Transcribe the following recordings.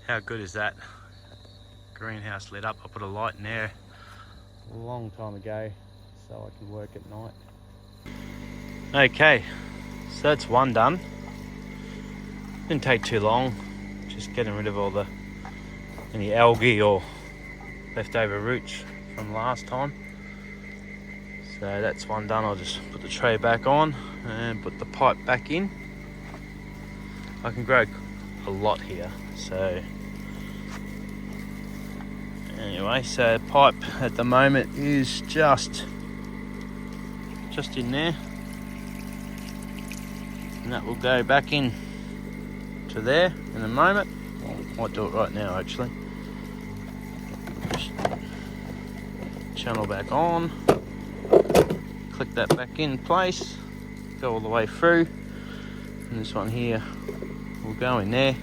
How good is that? Greenhouse lit up. I put a light in there a long time ago so I can work at night. Okay, so that's one done. Didn't take too long. Just getting rid of all any algae or leftover roots from last time. So that's one done. I'll just put the tray back on and put the pipe back in. I can grow a lot here, so anyway, so pipe at the moment is just in there, and that will go back in to there in a moment. Well, I might do it right now actually. Just channel back on, click that back in place, go all the way through, and this one here will go in there.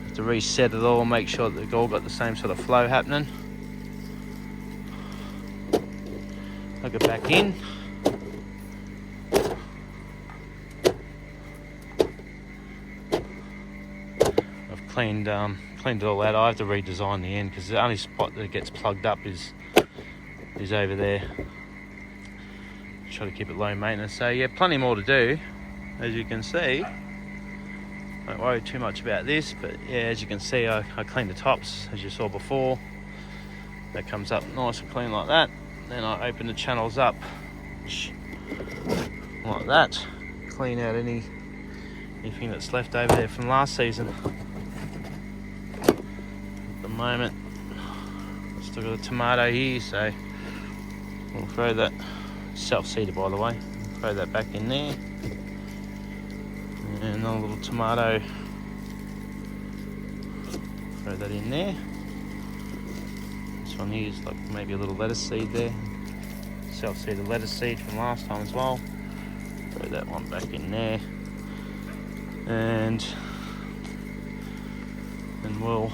Have to reset it all, make sure that they've all got the same sort of flow happening. Plug it back in. I've cleaned it all out. I have to redesign the end because the only spot that it gets plugged up is over there. Try to keep it low maintenance. So yeah, plenty more to do, as you can see. Don't worry too much about this, but yeah, as you can see, I cleaned the tops as you saw before. That comes up nice and clean like that. Then I open the channels up like that, clean out anything that's left over there from last season. At the moment, I've still got a tomato here, so we'll throw that, self-seeded by the way, throw that back in there. And another little tomato, throw that in there. This one here is like maybe a little lettuce seed there, self-seeded lettuce seed from last time as well. Throw that one back in there, and then we'll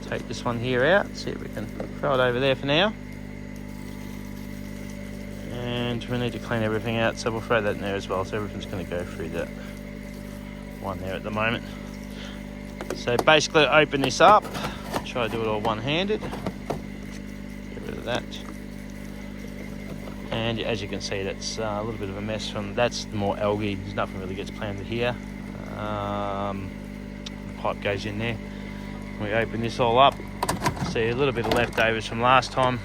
take this one here out, see if we can throw it over there for now. And we need to clean everything out, so we'll throw that in there as well, so everything's going to go through that one there at the moment. So basically open this up, try to do it all one-handed, get rid of that, and as you can see, that's a little bit of a mess from, that's more algae, there's nothing really gets planted here. The pipe goes in there. We open this all up, see a little bit of leftovers from last time.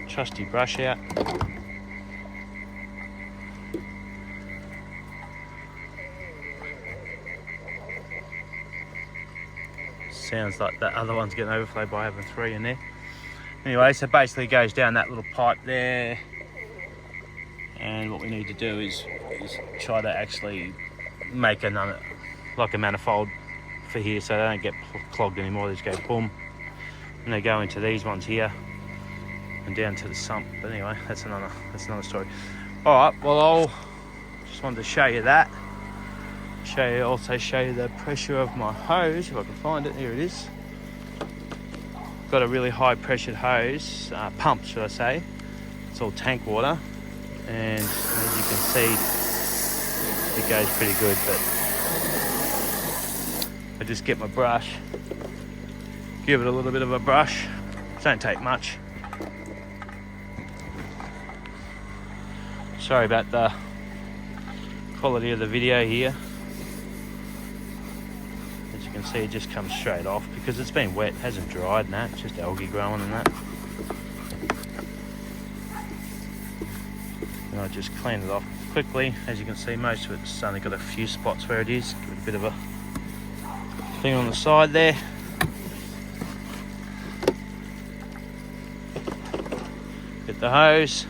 Trusty brush out. Sounds like that other one's getting overflowed by having 3 in there. Anyway, so basically it goes down that little pipe there, and what we need to do is try to actually make like a manifold for here, so they don't get clogged anymore. They just go boom, and they go into these ones here and down to the sump. But anyway, that's another story. All right, well, I'll just wanted to show you that. Also show you the pressure of my hose, if I can find it. Here it is. Got a really high pressured hose, pump should I say. It's all tank water, and as you can see, it goes pretty good. But I just get my brush, give it a little bit of a brush. It don't take much. Sorry about the quality of the video here. As you can see, it just comes straight off because it's been wet, hasn't dried and that, it's just algae growing and that. And I just clean it off quickly. As you can see, most of it's only got a few spots where it is. Give it a bit of a thing on the side there. Get the hose.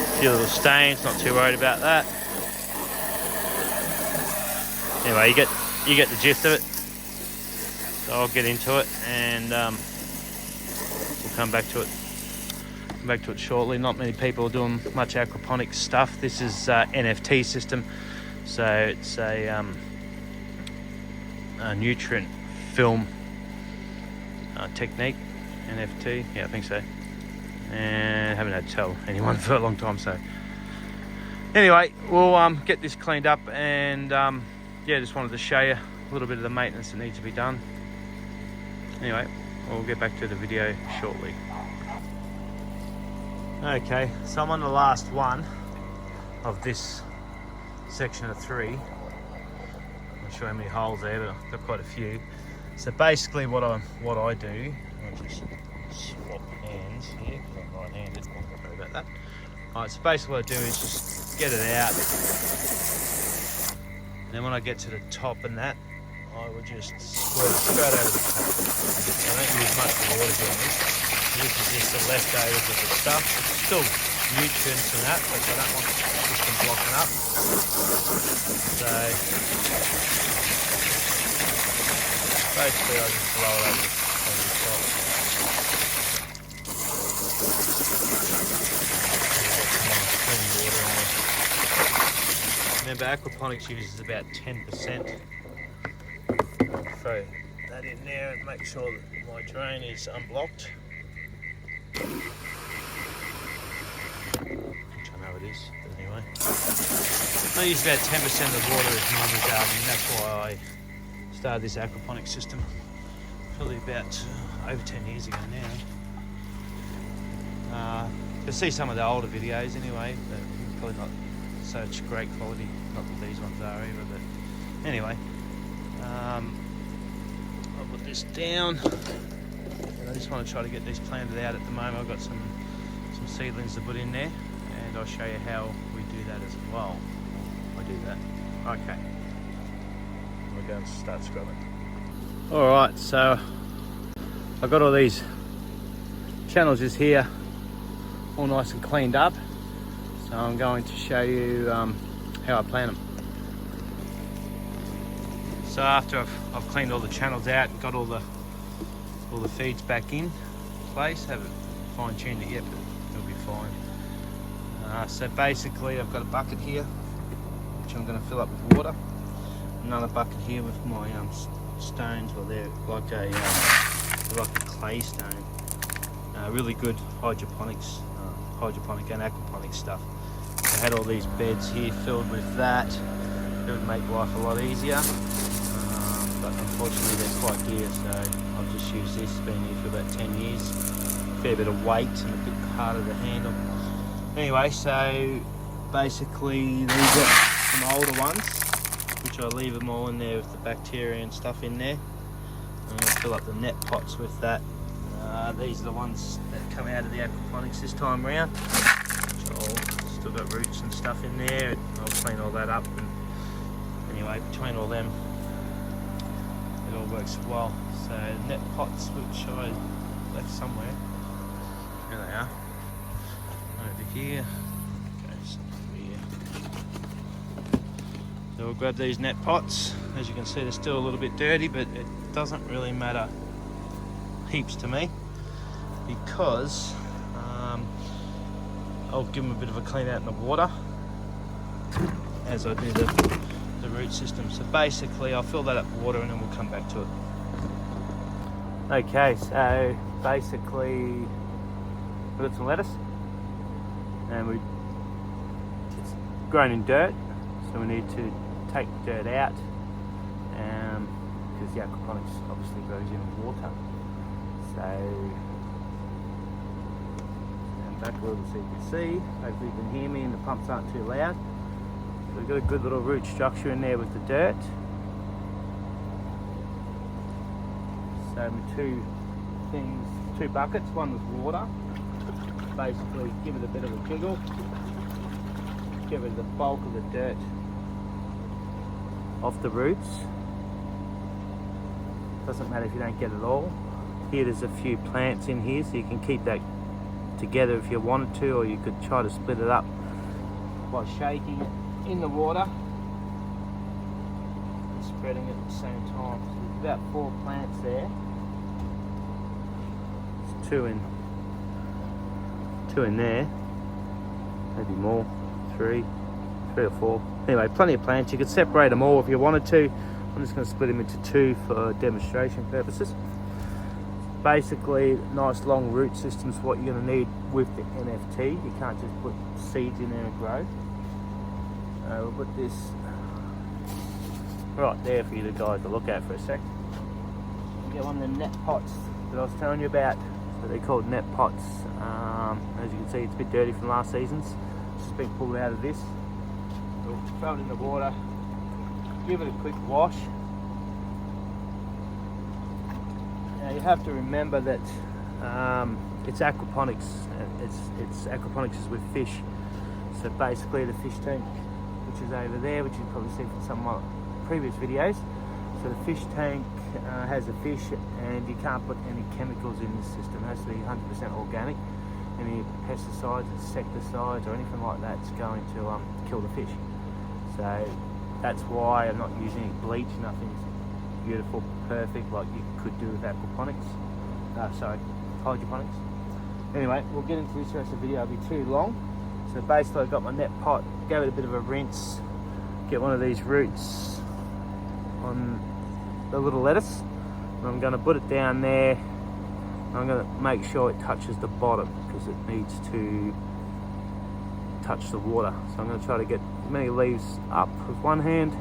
A few little stains, not too worried about that. Anyway, you get the gist of it. So I'll get into it, and we'll come back to it shortly. Not many people are doing much aquaponics stuff. This is NFT system, so it's a nutrient film technique. NFT, yeah, I think so. And I haven't had to tell anyone for a long time, so Anyway, we'll get this cleaned up, and yeah, just wanted to show you a little bit of the maintenance that needs to be done. Anyway, we'll get back to the video shortly. Okay, so I'm on the last one of this section of 3. I'm not sure how many holes there, but I've got quite a few. So basically what I do, I'll just swap hands here because I'm right-handed. Sorry about that. Alright, so basically what I do is just get it out. And then when I get to the top and that, I will just squirt it straight over the top. I don't use much water doing this. This is just the leftovers of the stuff. It's still nutrients and that, but I don't want the system blocking up. So basically I just blow it over the top. Clean water in there. Remember, aquaponics uses about 10%. Throw that in there and make sure that my drain is unblocked. Which I know it is, but anyway. I use about 10% of the water as normal gardening. That's why I started this aquaponics system probably about over 10 years ago now. You'll see some of the older videos anyway, but probably not such great quality. Not that these ones are either, but anyway. I'll put this down. And I just want to try to get these planted out at the moment. I've got some seedlings to put in there, and I'll show you how we do that as well. I do that. Okay. We're going to start scrubbing. Alright, so I've got all these channels just here, all nice and cleaned up. So I'm going to show you how I plant them. So after I've cleaned all the channels out and got all the feeds back in place, haven't fine-tuned it yet, but it'll be fine. So basically I've got a bucket here, which I'm going to fill up with water. Another bucket here with my stones, well they're like a clay stone. Really good hydroponic and aquaponic stuff. I had all these beds here filled with that. It would make life a lot easier. But unfortunately they're quite dear, so I'll just use this. It's been here for about 10 years. Fair bit of weight and a bit harder to handle. Anyway, so basically these are some older ones, which I leave them all in there with the bacteria and stuff in there. I'm going to fill up the net pots with that. These are the ones that come out of the aquaponics this time around. Still got roots and stuff in there. I'll clean all that up. And anyway, between all them, it all works well. So net pots, which I left somewhere. Here they are. Over here. Okay, so here. So we'll grab these net pots. As you can see, they're still a little bit dirty, but it doesn't really matter heaps to me, because I'll give them a bit of a clean out in the water as I do the root system. So basically I'll fill that up with water and then we'll come back to it. Okay, so basically we've got some lettuce and it's grown in dirt, so we need to take the dirt out because the aquaponics obviously grows in water. So back a little so you can see. Hopefully you can hear me and the pumps aren't too loud. So we've got a good little root structure in there with the dirt. So two buckets, one with water. Basically give it a bit of a jiggle. Get rid of the bulk of the dirt off the roots. Doesn't matter if you don't get it all. Here there's a few plants in here, so you can keep that together if you wanted to, or you could try to split it up by shaking it in the water and spreading it at the same time. So there's about 4 plants there. There's two in there, maybe more, three or 4. Anyway, plenty of plants. You could separate them all if you wanted to. I'm just going to split them into 2 for demonstration purposes. Basically, nice long root systems what you're going to need with the NFT. You can't just put seeds in there and grow. We'll put this right there for you guys to look at for a sec. Get one of the net pots that I was telling you about. So they're called net pots. As you can see, it's a bit dirty from last season's. It's just been pulled out of this. We'll throw it in the water, give it a quick wash. Now you have to remember that it's aquaponics. It's aquaponics is with fish. So basically the fish tank, which is over there, which you've probably seen from some of my previous videos. So the fish tank has a fish, and you can't put any chemicals in this system. It has to be 100% organic. Any pesticides, insecticides, or anything like that's going to kill the fish. So that's why I'm not using any bleach. Nothing's beautiful, perfect like you could do with aquaponics. Hydroponics. Anyway, we'll get into this rest of the video. It'll be too long. So basically, I've got my net pot. Gave it a bit of a rinse. Get one of these roots on the little lettuce, and I'm going to put it down there. I'm going to make sure it touches the bottom because it needs to touch the water. So I'm going to try to get as many leaves up with one hand,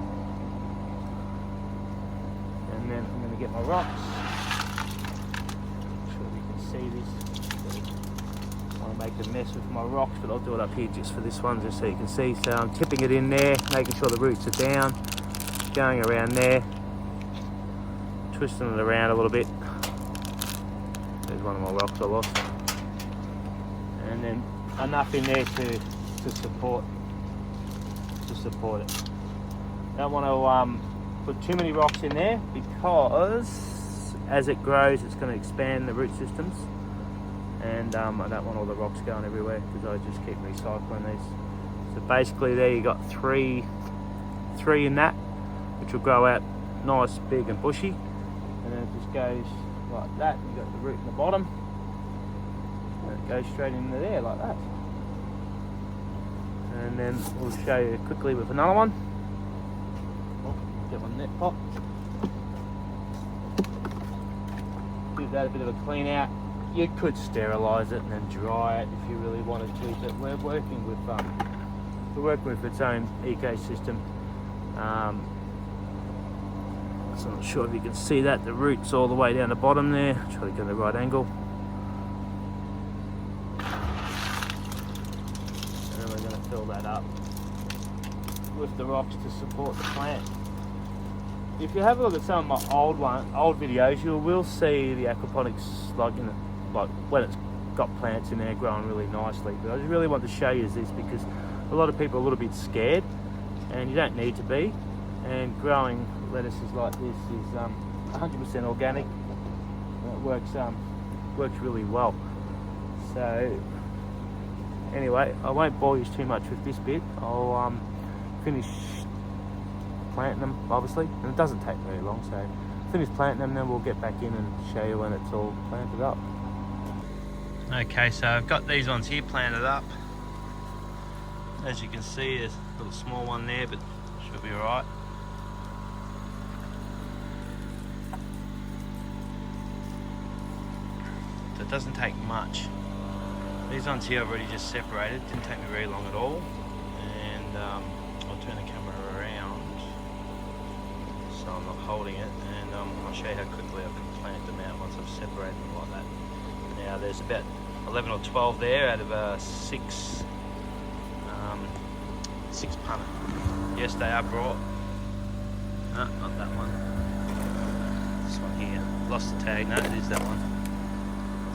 and then I'm going to get my rocks. I'm sure you can see this. I want to make a mess with my rocks, but I'll do it up here just for this one, just so you can see. So I'm tipping it in there, making sure the roots are down, going around there, twisting it around a little bit. There's one of my rocks I lost. And then enough in there to support it. Don't want to put too many rocks in there, because as it grows it's going to expand the root systems, and I don't want all the rocks going everywhere, because I just keep recycling these. So basically there you got three in that, which will grow out nice, big and bushy, and then it just goes like that. You got the root in the bottom, and it goes straight into there like that. And then we'll show you quickly with another one. Get one net pot. Give that a bit of a clean out. You could sterilise it and then dry it if you really wanted to, but we're working with its own ecosystem. So I'm not sure if you can see that, the roots all the way down the bottom there. Try to get the right angle. And then we're going to fill that up with the rocks to support the plant. If you have a look at some of my old videos, you will see the aquaponics like when it's got plants in there growing really nicely. But I just really want to show you this, because a lot of people are a little bit scared, and you don't need to be. And growing lettuces like this is 100% organic. It works really well. So anyway, I won't bore you too much with this bit. I'll finish planting them, obviously, and it doesn't take very long. So finish planting them, then we'll get back in and show you when it's all planted up. Okay, so I've got these ones here planted up. As you can see, there's a little small one there, but should be alright. So it doesn't take much. These ones here I've already just separated. Didn't take me very long at all. And I'll turn the camera around so I'm not holding it, and I'll show you how quickly I can plant them out once I've separated them like that. Now there's about 11 or 12 there out of 6 punnet. Yes, they are brought. No, not that one. This one here. Lost the tag. No, it is that one.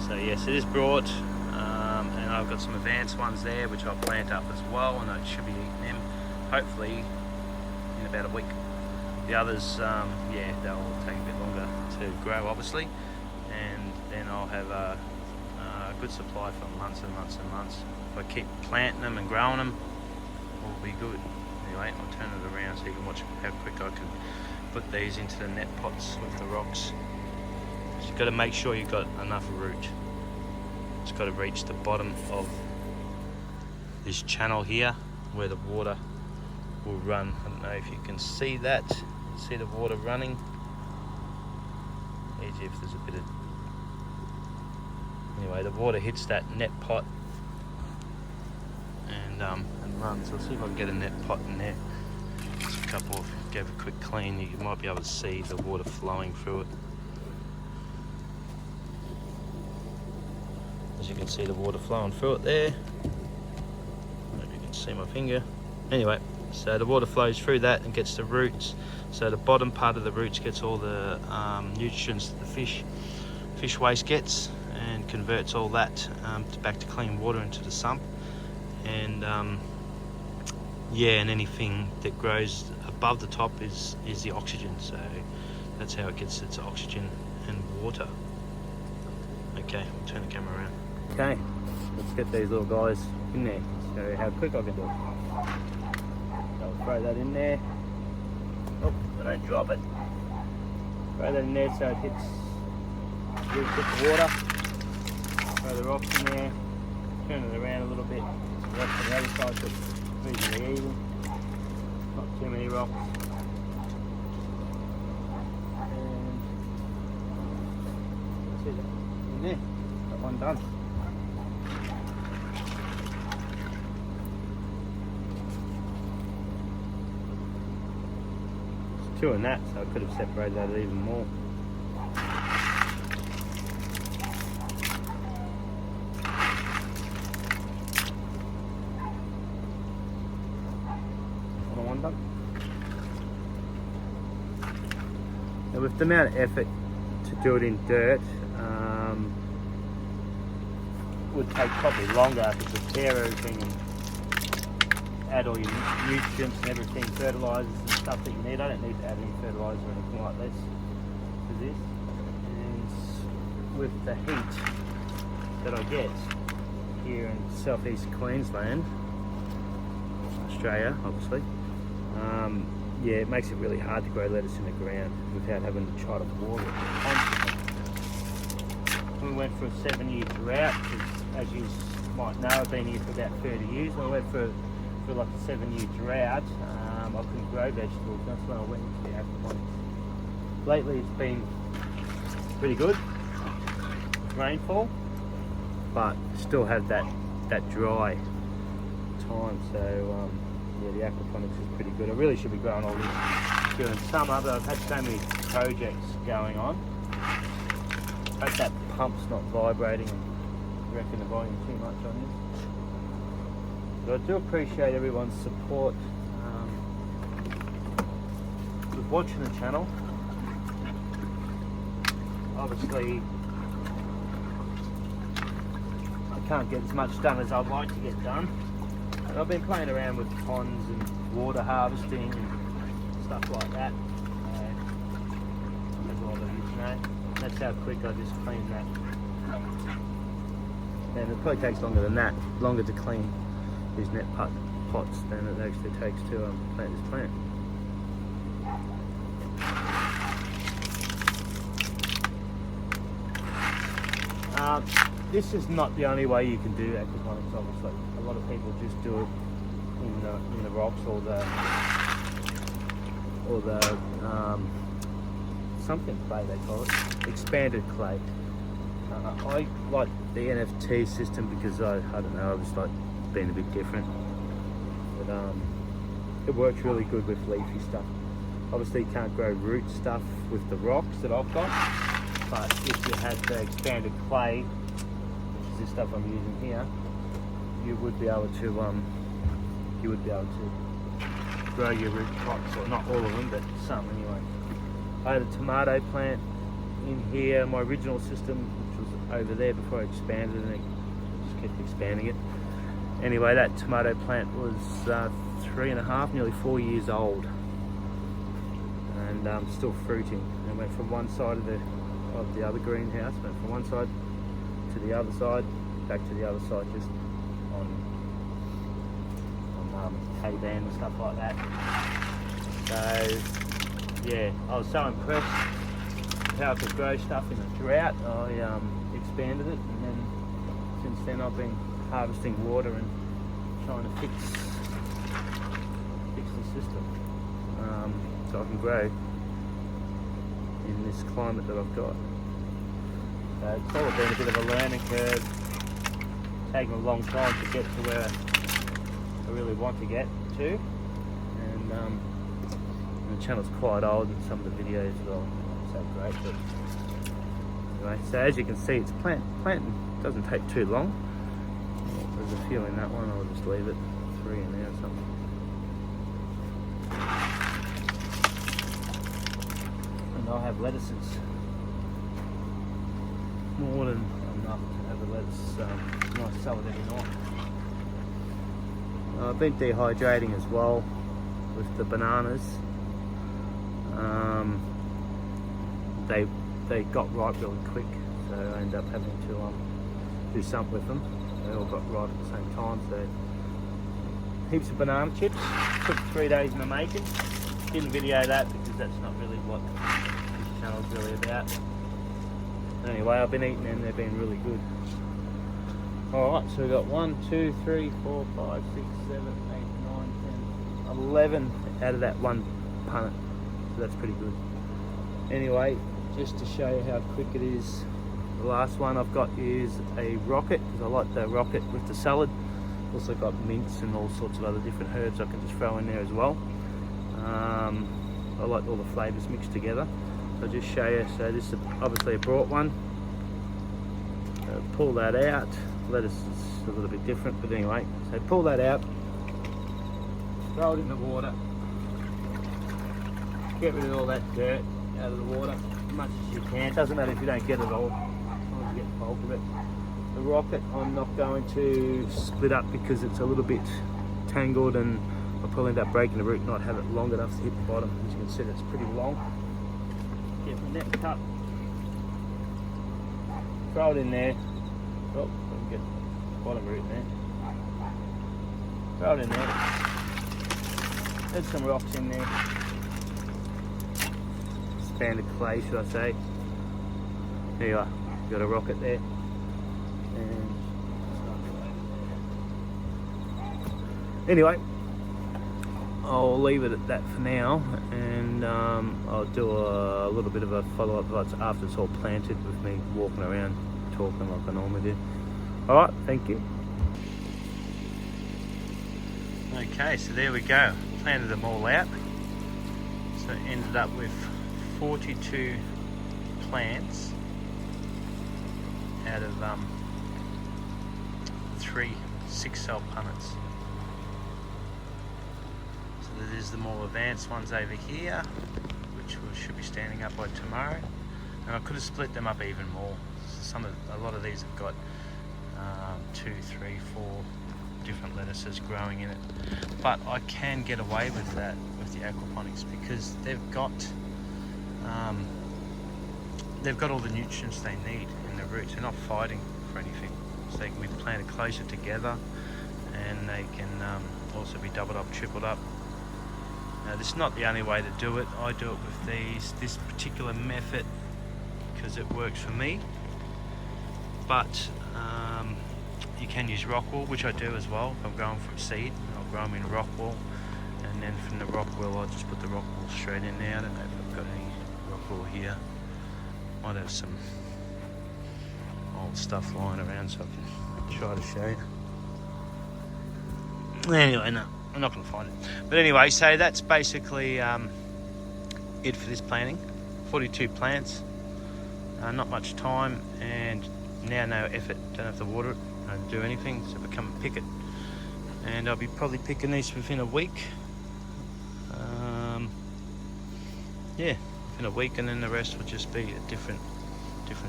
So yes, it is brought. And I've got some advanced ones there which I'll plant up as well, and I should be eating them hopefully in about a week. The others, yeah, they'll take a bit longer to grow, obviously, and then I'll have a good supply for months and months and months. If I keep planting them and growing them, will be good. Anyway, I'll turn it around so you can watch how quick I can put these into the net pots with the rocks. So you've got to make sure you've got enough root. It's got to reach the bottom of this channel here where the water will run. I don't know if you can see that. See the water running. Easy if there's a bit of... Anyway, the water hits that net pot and front. So I'll see if I can get a net pot in there. Just a couple, give a quick clean, you might be able to see the water flowing through it. As you can see the water flowing through it there. Maybe you can see my finger. Anyway, so the water flows through that and gets the roots. So the bottom part of the roots gets all the nutrients that the fish waste gets, and converts all that back to clean water into the sump. And yeah, and anything that grows above the top is the oxygen. So that's how it gets its oxygen and water. Okay, we'll turn the camera around. Okay, let's get these little guys in there. So how quick I can do it. I'll throw that in there. Oh, I don't drop it. Throw that in there so it hits the water. Throw the rocks in there. Turn it around a little bit. The rocks on the other side so it's reasonably even. Not too many rocks. And that's it. In there. Got one done. Two in that, so I could have separated that even more. Another one done. Now with the amount of effort to do it in dirt, would take probably longer to prepare everything and add all your nutrients and everything, fertilisers and stuff that you need. I don't need to add any fertiliser or anything like this to this. And with the heat that I get here in southeast Queensland, Australia obviously, yeah, it makes it really hard to grow lettuce in the ground without having to try to water it constantly. We went for a 7-year drought, because as you might know, I've been here for about 30 years. I went for like a 7-year drought. I couldn't grow vegetables. That's when I went into the aquaponics. Lately it's been pretty good with rainfall, but still have that dry time. So yeah, the aquaponics is pretty good. I really should be growing all this during summer, but I've had so many projects going on. I hope that pump's not vibrating and wrecking the volume too much on this. But I do appreciate everyone's support with watching the channel. Obviously, I can't get as much done as I'd like to get done. But I've been playing around with ponds and water harvesting and stuff like that. That's all I use, you know. That's how quick I just clean that. And it probably takes longer than that, longer to clean these net pots than it actually takes to plant this plant. This is not the only way you can do aquaponics, obviously. A lot of people just do it in the rocks or the something clay they call it, expanded clay. I like the NFT system because I don't know, I was like being a bit different, but it works really good with leafy stuff. Obviously you can't grow root stuff with the rocks that I've got, but if you had the expanded clay, which is this stuff I'm using here, you would be able to grow your root pots, or not all of them, but some anyway. I had a tomato plant in here, my original system, which was over there before I expanded, and I just kept expanding it. Anyway, that tomato plant was 3.5, nearly 4 years old, and still fruiting. And went from one side of the other greenhouse, went from one side to the other side, back to the other side, just on hay band and stuff like that. So yeah, I was so impressed with how I could grow stuff in a drought. I expanded it, and then since then I've been harvesting water and trying to fix the system so I can grow in this climate that I've got. So it's all been a bit of a learning curve, taking a long time to get to I really want to get to. And the channel's quite old and some of the videos are not so great, but anyway, so as you can see, it's planting doesn't take too long. There's a few in that one, I'll just leave it 3 in there or something. And I'll have lettuces. More than enough to have a lettuce, nice salad every night. I've been dehydrating as well with the bananas. They got ripe really quick, so I ended up having to do something with them. They all got ripe at the same time, so heaps of banana chips. Took 3 days in the making. Didn't video that because that's not really what this channel's really about. Anyway, I've been eating them, they've been really good. Alright, so we've got 1, 2, 3, 4, 5, 6, 7, 8, 9, 10, 11 out of that one punnet. So that's pretty good. Anyway, just to show you how quick it is, the last one I've got is a rocket, because I like the rocket with the salad. Also got mince and all sorts of other different herbs I can just throw in there as well. I like all the flavours mixed together. I'll just show you. So this is obviously a brought one. Pull that out. Lettuce is a little bit different, but anyway. So pull that out. Throw it in the water. Get rid of all that dirt out of the water as much as you can. Doesn't matter if you don't get it all. As long as you get the bulk of it. The rocket I'm not going to split up because it's a little bit tangled and I'll probably end up breaking the root and not have it long enough to hit the bottom. As you can see, it's pretty long. Get my net cut. Throw it in there. Oh, I can get the bottom root in there. Throw it in there. Add some rocks in there. Expanded clay, should I say. There you are. Got a rocket there. And anyway, I'll leave it at that for now, and I'll do a little bit of a follow-up after it's all planted with me walking around talking like I normally do. Alright, thank you. Okay, so there we go. Planted them all out. So ended up with 42 plants out of 3 6-cell punnets. So there's the more advanced ones over here, which should be standing up by tomorrow. And I could have split them up even more. A lot of these have got 2, 3, 4 different lettuces growing in it. But I can get away with that with the aquaponics because they've got all the nutrients they need in the roots. They're not fighting for anything. So they can be planted closer together and they can also be doubled up, tripled up. Now this is not the only way to do it. I do it with this particular method because it works for me. But you can use rock wool, which I do as well. If I'm growing from seed, I'll grow them in rock wool, and then from the rock wool I'll just put the rock wool straight in there. I don't know if I've got any rock wool here. Might have some old stuff lying around so I can try to show you. Anyway, no, I'm not going to find it. But anyway, so that's basically it for this planting. 42 plants, not much time, and now no effort. Don't have to water it, don't do anything, so I come and pick it. And I'll be probably picking these within a week. Yeah, within a week, and then the rest will just be at different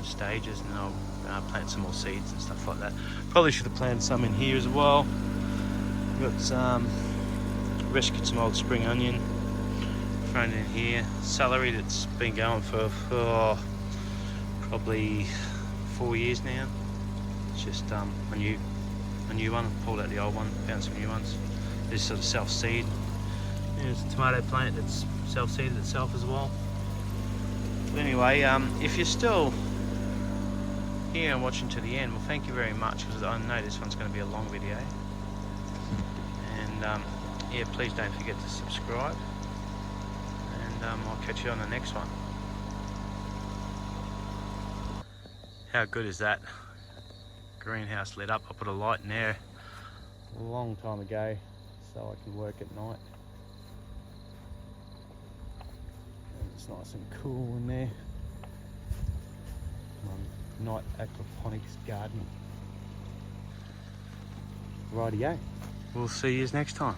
stages, and I'll plant some more seeds and stuff like that. Probably should have planted some in here as well. Got rescued some old spring onion, thrown in here. Celery that's been going for probably 4 years now. It's just a new one. Pulled out the old one, found some new ones. This sort of self-seed. There's a tomato plant that's self-seeded itself as well. But anyway, if you're still here and watching to the end, well, thank you very much, because I know this one's going to be a long video. And yeah, please don't forget to subscribe, and I'll catch you on the next one. How good is that? Greenhouse lit up. I put a light in there a long time ago. so I can work at night. And it's nice and cool in there. Night aquaponics garden. Rightio. We'll see you next time.